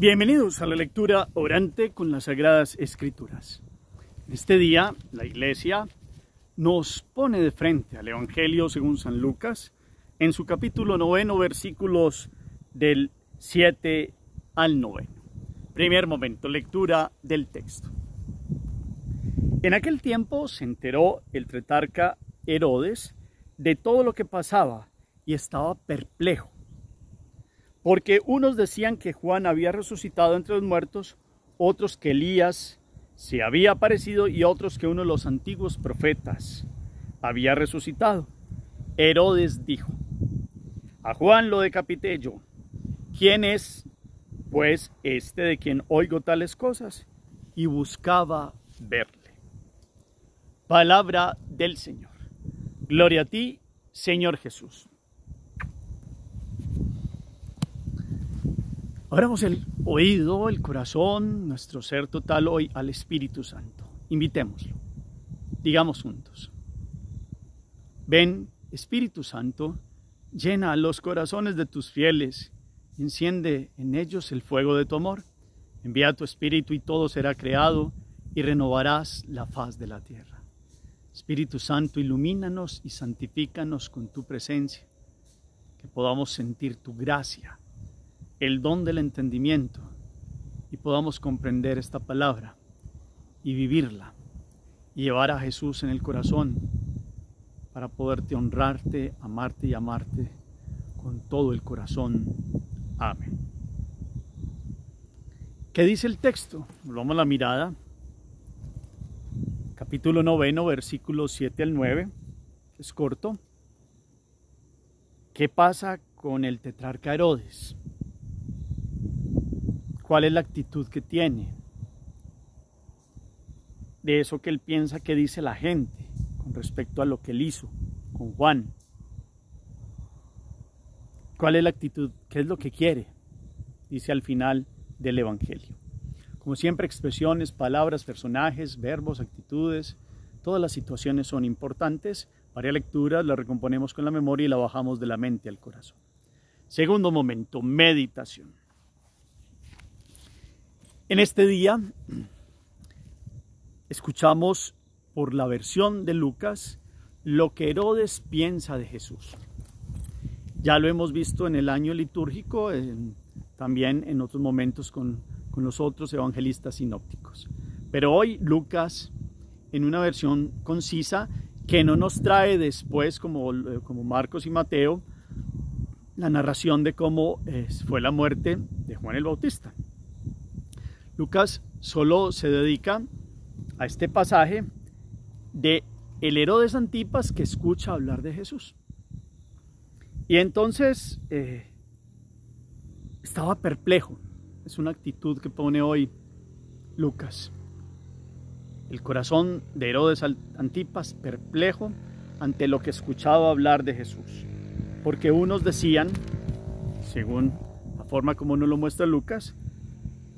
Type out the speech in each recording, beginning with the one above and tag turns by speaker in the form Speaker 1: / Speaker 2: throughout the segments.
Speaker 1: Bienvenidos a la lectura orante con las Sagradas Escrituras. En este día, la Iglesia nos pone de frente al Evangelio según San Lucas, en su capítulo 9, versículos del 7 al 9. Primer momento, lectura del texto. En aquel tiempo se enteró el tetrarca Herodes de todo lo que pasaba y estaba perplejo, porque unos decían que Juan había resucitado entre los muertos, otros que Elías se había aparecido y otros que uno de los antiguos profetas había resucitado. Herodes dijo: a Juan lo decapité yo. ¿Quién es, pues, este de quien oigo tales cosas? Y buscaba verle. Palabra del Señor. Gloria a ti, Señor Jesús. Abramos el oído, el corazón, nuestro ser total hoy al Espíritu Santo. Invitémoslo. Digamos juntos: ven, Espíritu Santo, llena los corazones de tus fieles, enciende en ellos el fuego de tu amor. Envía tu Espíritu y todo será creado y renovarás la faz de la tierra. Espíritu Santo, ilumínanos y santifícanos con tu presencia, que podamos sentir tu gracia, el don del entendimiento, y podamos comprender esta palabra y vivirla y llevar a Jesús en el corazón para poderte honrarte, amarte y amarte con todo el corazón. Amén. ¿Qué dice el texto? Volvamos la mirada. Capítulo 9, versículos 7 al 9, es corto. ¿Qué pasa con el tetrarca Herodes? ¿Cuál es la actitud que tiene? De eso que él piensa que dice la gente con respecto a lo que él hizo con Juan. ¿Cuál es la actitud? ¿Qué es lo que quiere? Dice al final del Evangelio. Como siempre, expresiones, palabras, personajes, verbos, actitudes, todas las situaciones son importantes. Varias lecturas las recomponemos con la memoria y la bajamos de la mente al corazón. Segundo momento, meditación. En este día escuchamos por la versión de Lucas lo que Herodes piensa de Jesús. Ya lo hemos visto en el año litúrgico, también en otros momentos con los otros evangelistas sinópticos. Pero hoy Lucas, en una versión concisa, que no nos trae después, como Marcos y Mateo, la narración de cómo fue la muerte de Juan el Bautista. Lucas solo se dedica a este pasaje de el Herodes Antipas que escucha hablar de Jesús. Y entonces estaba perplejo. Es una actitud que pone hoy Lucas. El corazón de Herodes Antipas perplejo ante lo que escuchaba hablar de Jesús. Porque unos decían, según la forma como nos lo muestra Lucas,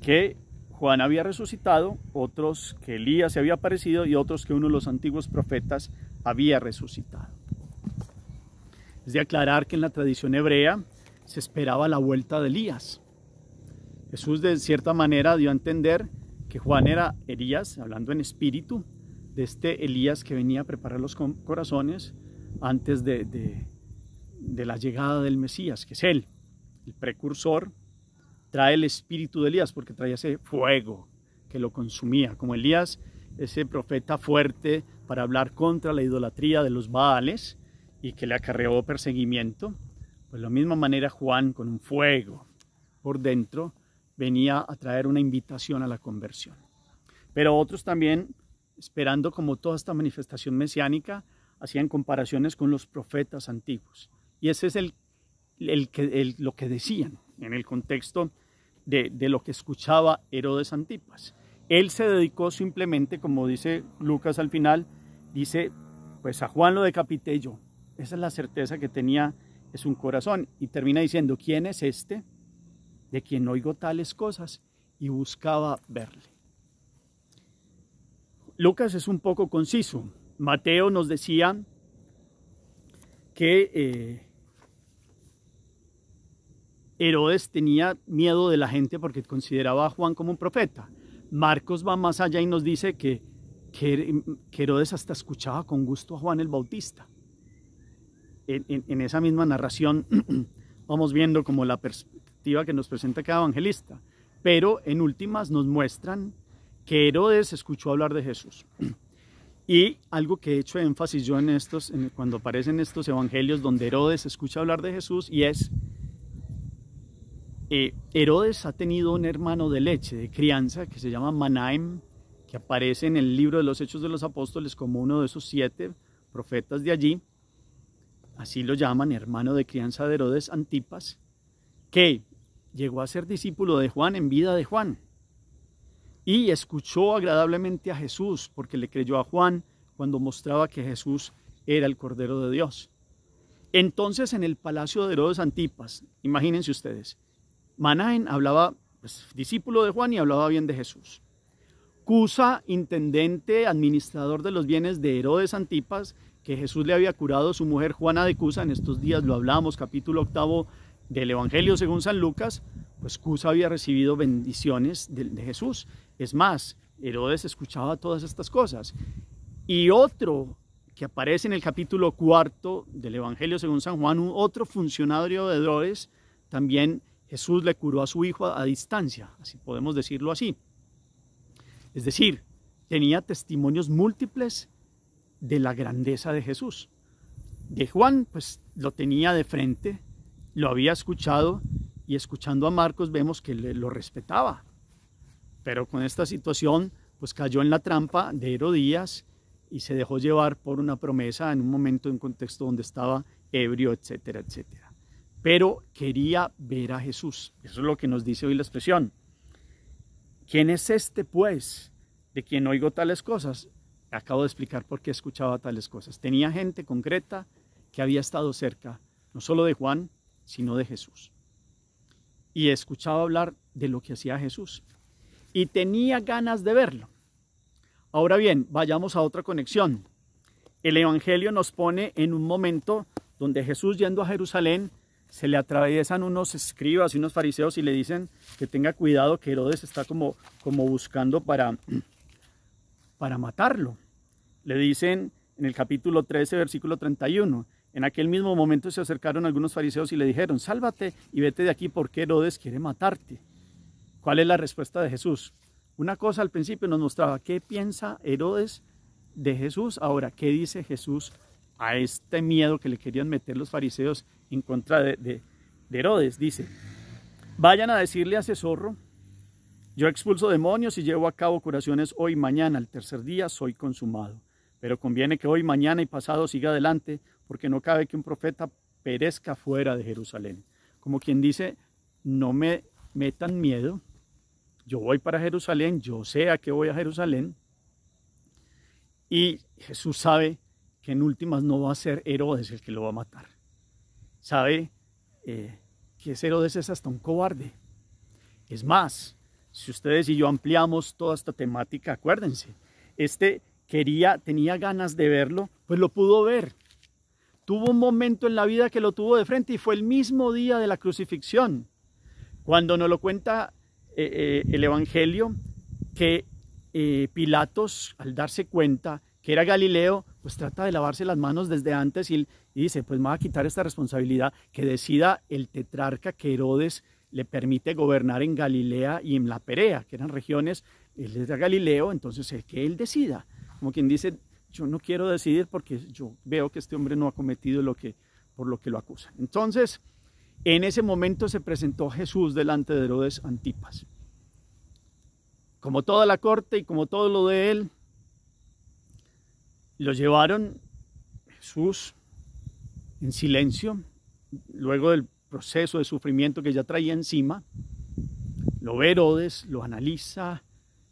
Speaker 1: que Juan había resucitado, otros que Elías se había aparecido y otros que uno de los antiguos profetas había resucitado. Es de aclarar que en la tradición hebrea se esperaba la vuelta de Elías. Jesús de cierta manera dio a entender que Juan era Elías, hablando en espíritu, de este Elías que venía a preparar los corazones antes de la llegada del Mesías, que es él, el precursor. Trae el espíritu de Elías porque traía ese fuego que lo consumía, como Elías, ese profeta fuerte para hablar contra la idolatría de los Baales y que le acarreó perseguimiento. Pues de la misma manera Juan, con un fuego por dentro, venía a traer una invitación a la conversión. Pero otros también, esperando como toda esta manifestación mesiánica, hacían comparaciones con los profetas antiguos. Y ese es lo que decían en el contexto de lo que escuchaba Herodes Antipas. Él se dedicó simplemente, como dice Lucas al final, dice, pues a Juan lo decapité yo. Esa es la certeza que tenía en su corazón. Y termina diciendo, ¿quién es este de quien oigo tales cosas? Y buscaba verle. Lucas es un poco conciso. Mateo nos decía que Herodes tenía miedo de la gente porque consideraba a Juan como un profeta. Marcos va más allá y nos dice que Herodes hasta escuchaba con gusto a Juan el Bautista. En esa misma narración vamos viendo como la perspectiva que nos presenta cada evangelista. Pero en últimas nos muestran que Herodes escuchó hablar de Jesús. Y algo que he hecho énfasis yo cuando aparecen estos evangelios donde Herodes escucha hablar de Jesús, y es, Herodes ha tenido un hermano de leche, de crianza, que se llama Manahem, que aparece en el libro de los Hechos de los Apóstoles como uno de esos 7 profetas de allí. Así lo llaman, hermano de crianza de Herodes Antipas, que llegó a ser discípulo de Juan en vida de Juan. Y escuchó agradablemente a Jesús porque le creyó a Juan cuando mostraba que Jesús era el Cordero de Dios. Entonces, en el palacio de Herodes Antipas, imagínense ustedes, Manahem hablaba, discípulo de Juan, y hablaba bien de Jesús. Cusa, intendente, administrador de los bienes de Herodes Antipas, que Jesús le había curado a su mujer Juana de Cusa, en estos días lo hablamos, capítulo 8 del Evangelio según San Lucas, pues Cusa había recibido bendiciones de Jesús. Es más, Herodes escuchaba todas estas cosas. Y otro que aparece en el capítulo 4 del Evangelio según San Juan, otro funcionario de Herodes, también Jesús le curó a su hijo a distancia, así podemos decirlo así. Es decir, tenía testimonios múltiples de la grandeza de Jesús. De Juan, pues lo tenía de frente, lo había escuchado, y escuchando a Marcos vemos que lo respetaba. Pero con esta situación, pues cayó en la trampa de Herodías y se dejó llevar por una promesa en un momento, en un contexto donde estaba ebrio, etcétera, etcétera. Pero quería ver a Jesús. Eso es lo que nos dice hoy la expresión. ¿Quién es este, pues, de quien oigo tales cosas? Acabo de explicar por qué escuchaba tales cosas. Tenía gente concreta que había estado cerca, no solo de Juan, sino de Jesús. Y escuchaba hablar de lo que hacía Jesús. Y tenía ganas de verlo. Ahora bien, vayamos a otra conexión. El Evangelio nos pone en un momento donde Jesús, yendo a Jerusalén, se le atraviesan unos escribas y unos fariseos y le dicen que tenga cuidado, que Herodes está como buscando para matarlo. Le dicen en el capítulo 13, versículo 31, en aquel mismo momento se acercaron algunos fariseos y le dijeron, sálvate y vete de aquí porque Herodes quiere matarte. ¿Cuál es la respuesta de Jesús? Una cosa al principio nos mostraba qué piensa Herodes de Jesús. Ahora, ¿qué dice Jesús a este miedo que le querían meter los fariseos en contra de Herodes? Dice, vayan a decirle a ese zorro, yo expulso demonios y llevo a cabo curaciones hoy y mañana, al tercer día soy consumado. Pero conviene que hoy, mañana y pasado siga adelante, porque no cabe que un profeta perezca fuera de Jerusalén. Como quien dice, no me metan miedo, yo voy para Jerusalén, yo sé a qué voy a Jerusalén. Y Jesús sabe que en últimas no va a ser Herodes el que lo va a matar. Sabe que ese Herodes es hasta un cobarde. Es más, si ustedes y yo ampliamos toda esta temática, acuérdense, tenía ganas de verlo, pues lo pudo ver. Tuvo un momento en la vida que lo tuvo de frente y fue el mismo día de la crucifixión. Cuando nos lo cuenta el Evangelio, que Pilatos, al darse cuenta que era Galileo, pues trata de lavarse las manos desde antes y dice, pues me va a quitar esta responsabilidad, que decida el tetrarca que Herodes le permite gobernar en Galilea y en la Perea, que eran regiones, él es de Galileo, entonces que él decida. Como quien dice, yo no quiero decidir porque yo veo que este hombre no ha cometido por lo que lo acusan. Entonces, en ese momento se presentó Jesús delante de Herodes Antipas. Como toda la corte y como todo lo de él, lo llevaron Jesús en silencio, luego del proceso de sufrimiento que ya traía encima. Lo ve Herodes, lo analiza,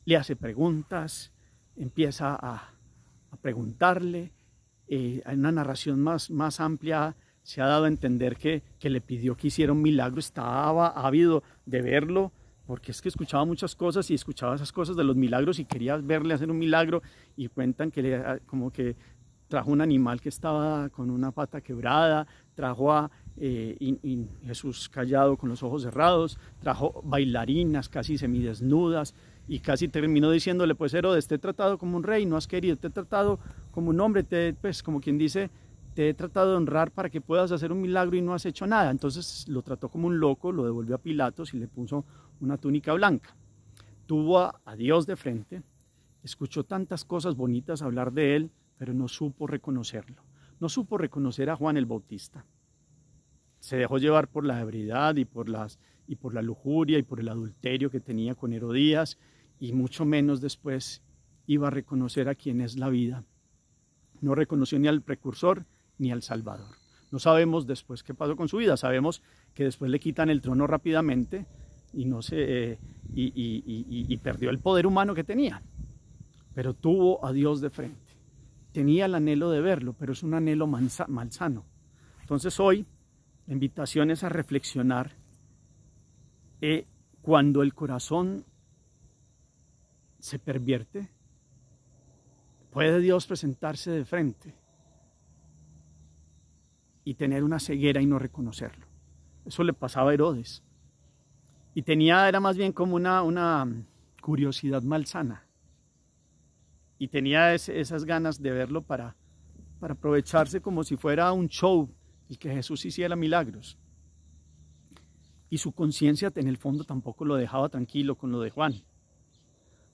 Speaker 1: le hace preguntas, empieza a preguntarle. En una narración más amplia se ha dado a entender que le pidió que hiciera un milagro, estaba ávido de verlo, porque es que escuchaba muchas cosas y escuchaba esas cosas de los milagros y quería verle hacer un milagro, y cuentan que como que trajo un animal que estaba con una pata quebrada, trajo a y Jesús callado con los ojos cerrados, trajo bailarinas casi semidesnudas y casi terminó diciéndole, pues Herodes, te he tratado como un rey, no has querido, te he tratado como un hombre, pues como quien dice, te he tratado de honrar para que puedas hacer un milagro y no has hecho nada. Entonces lo trató como un loco, lo devolvió a Pilatos y le puso una túnica blanca. Tuvo a Dios de frente, escuchó tantas cosas bonitas hablar de él, pero no supo reconocerlo. No supo reconocer a Juan el Bautista. Se dejó llevar por la ebriedad y por la lujuria y por el adulterio que tenía con Herodías, y mucho menos después iba a reconocer a quien es la vida. No reconoció ni al precursor ni al Salvador. No sabemos después qué pasó con su vida. Sabemos que después le quitan el trono rápidamente y perdió el poder humano que tenía. Pero tuvo a Dios de frente. Tenía el anhelo de verlo, pero es un anhelo malsano. Entonces hoy la invitación es a reflexionar cuando el corazón se pervierte. ¿Puede Dios presentarse de frente y tener una ceguera y no reconocerlo? Eso le pasaba a Herodes. Y era más bien como una curiosidad malsana. Y tenía esas ganas de verlo para aprovecharse como si fuera un show y que Jesús hiciera milagros. Y su conciencia en el fondo tampoco lo dejaba tranquilo con lo de Juan.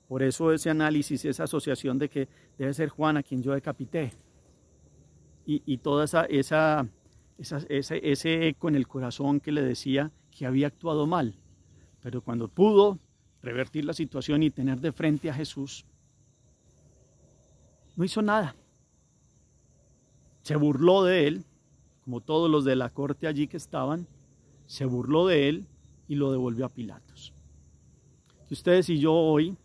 Speaker 1: Por eso ese análisis, esa asociación de que debe ser Juan a quien yo decapité. Y toda ese eco en el corazón que le decía que había actuado mal. Pero cuando pudo revertir la situación y tener de frente a Jesús, no hizo nada. Se burló de él, como todos los de la corte allí que estaban, se burló de él y lo devolvió a Pilatos. Y ustedes y yo hoy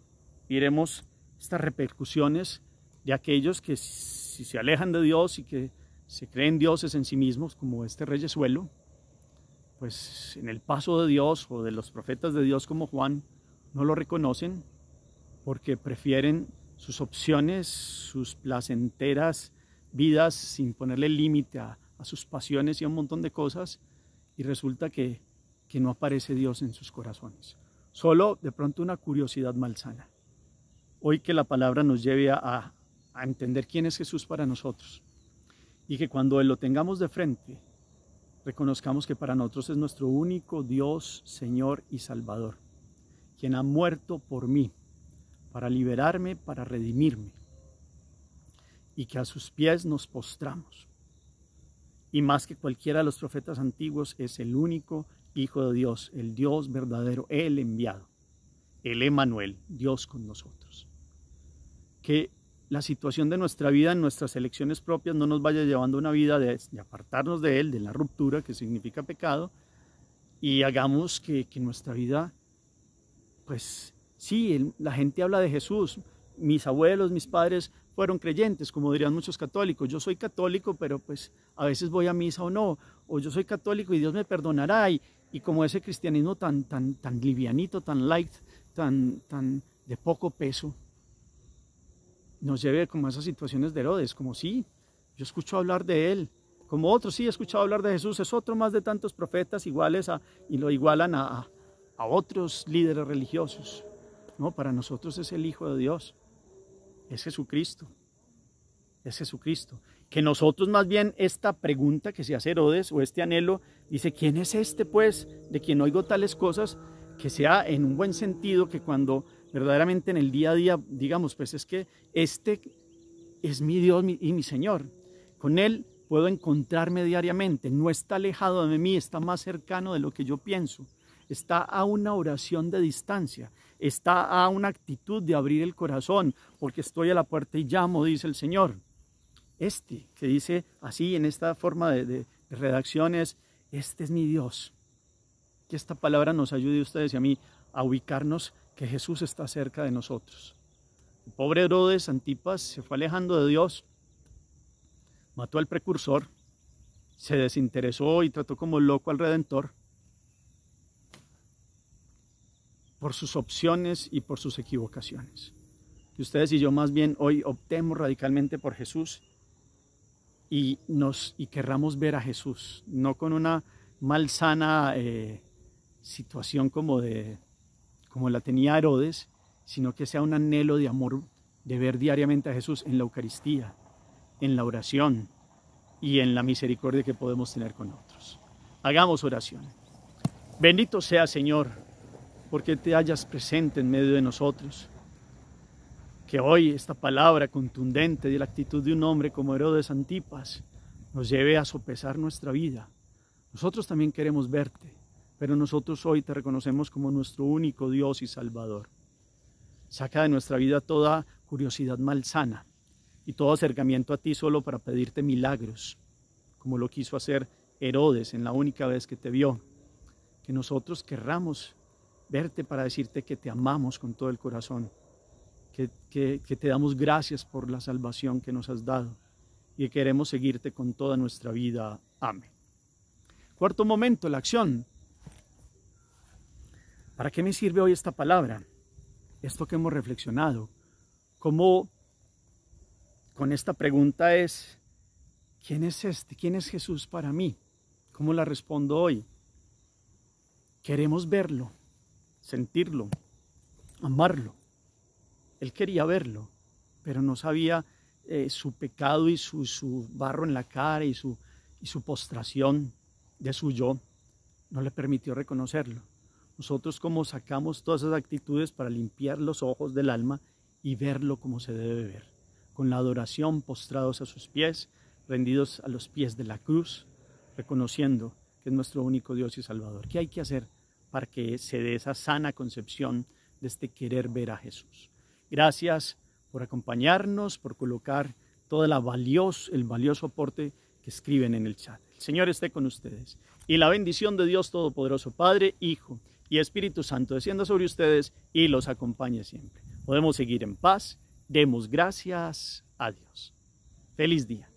Speaker 1: veremos estas repercusiones de aquellos que si se alejan de Dios y que se creen dioses en sí mismos, como este reyesuelo, pues en el paso de Dios o de los profetas de Dios como Juan, no lo reconocen porque prefieren sus opciones, sus placenteras vidas sin ponerle límite a sus pasiones y a un montón de cosas, y resulta que no aparece Dios en sus corazones. Solo de pronto una curiosidad malsana. Hoy que la palabra nos lleve a entender quién es Jesús para nosotros y que cuando lo tengamos de frente, reconozcamos que para nosotros es nuestro único Dios, Señor y Salvador, quien ha muerto por mí, para liberarme, para redimirme, y que a sus pies nos postramos. Y más que cualquiera de los profetas antiguos, es el único Hijo de Dios, el Dios verdadero, el enviado, el Emmanuel, Dios con nosotros. Que la situación de nuestra vida, en nuestras elecciones propias, no nos vaya llevando a una vida de apartarnos de Él, de la ruptura que significa pecado, y hagamos que nuestra vida, pues sí, la gente habla de Jesús. Mis abuelos, mis padres fueron creyentes, como dirían muchos católicos. Yo soy católico, pero pues a veces voy a misa o no. O yo soy católico y Dios me perdonará. Y como ese cristianismo tan livianito, tan light, tan de poco peso, nos lleve como a esas situaciones de Herodes, como sí, yo escucho hablar de él. Como otros, sí, he escuchado hablar de Jesús. Es otro más de tantos profetas iguales y lo igualan a otros líderes religiosos. No, para nosotros es el Hijo de Dios. Es Jesucristo. Es Jesucristo. Que nosotros más bien esta pregunta que se hace Herodes o este anhelo, dice, ¿quién es este pues de quien oigo tales cosas? Que sea en un buen sentido, que cuando verdaderamente en el día a día digamos, pues es que este es mi Dios y mi Señor. Con Él puedo encontrarme diariamente. No está alejado de mí, está más cercano de lo que yo pienso. Está a una oración de distancia. Está a una actitud de abrir el corazón, porque estoy a la puerta y llamo, dice el Señor. Que dice así en esta forma de redacciones, este es mi Dios. Que esta palabra nos ayude a ustedes y a mí a ubicarnos que Jesús está cerca de nosotros. El pobre Herodes Antipas se fue alejando de Dios, mató al precursor, se desinteresó y trató como loco al Redentor, por sus opciones y por sus equivocaciones. Que ustedes y yo más bien hoy optemos radicalmente por Jesús y querramos ver a Jesús, no con una malsana situación como la tenía Herodes, sino que sea un anhelo de amor, de ver diariamente a Jesús en la Eucaristía, en la oración y en la misericordia que podemos tener con otros. Hagamos oración. Bendito sea, Señor, porque te hallas presente en medio de nosotros. Que hoy esta palabra contundente de la actitud de un hombre como Herodes Antipas nos lleve a sopesar nuestra vida. Nosotros también queremos verte, pero nosotros hoy te reconocemos como nuestro único Dios y Salvador. Saca de nuestra vida toda curiosidad malsana y todo acercamiento a ti solo para pedirte milagros, como lo quiso hacer Herodes en la única vez que te vio. Que nosotros querramos verte para decirte que te amamos con todo el corazón, que te damos gracias por la salvación que nos has dado y que queremos seguirte con toda nuestra vida. Amén. Cuarto momento, la acción. ¿Para qué me sirve hoy esta palabra? Esto que hemos reflexionado. ¿Cómo con esta pregunta es, ¿quién es este? ¿Quién es Jesús para mí? ¿Cómo la respondo hoy? Queremos verlo, sentirlo, amarlo. Él quería verlo, pero no sabía su pecado y su barro en la cara y su postración de su yo. No le permitió reconocerlo. Nosotros como sacamos todas esas actitudes para limpiar los ojos del alma y verlo como se debe ver, con la adoración postrados a sus pies, rendidos a los pies de la cruz, reconociendo que es nuestro único Dios y Salvador. ¿Qué hay que hacer para que se dé esa sana concepción de este querer ver a Jesús? Gracias por acompañarnos, por colocar todo el valioso aporte que escriben en el chat. El Señor esté con ustedes. Y la bendición de Dios Todopoderoso, Padre, Hijo y Espíritu Santo, descienda sobre ustedes y los acompañe siempre. Podemos seguir en paz. Demos gracias a Dios. Feliz día.